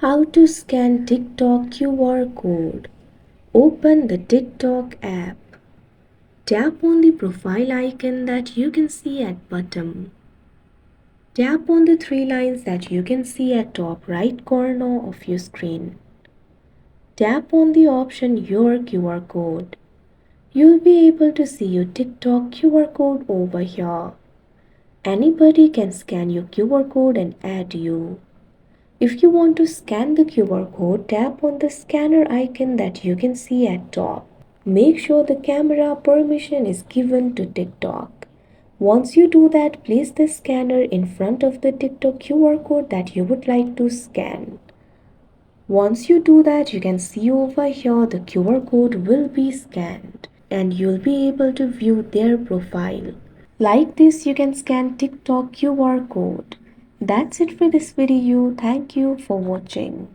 How to scan TikTok QR code. Open the TikTok app. Tap on the profile icon that you can see at bottom. Tap on the three lines that you can see at top right corner of your screen. Tap on the option Your QR code. You'll be able to see your TikTok QR code over here. Anybody can scan your QR code and add you. If you want to scan the QR code, tap on the scanner icon that you can see at top. Make sure the camera permission is given to TikTok. Once you do that, place the scanner in front of the TikTok QR code that you would like to scan. Once you do that, you can see over here the QR code will be scanned and you'll be able to view their profile. Like this, you can scan TikTok QR code. That's it for this video. Thank you for watching.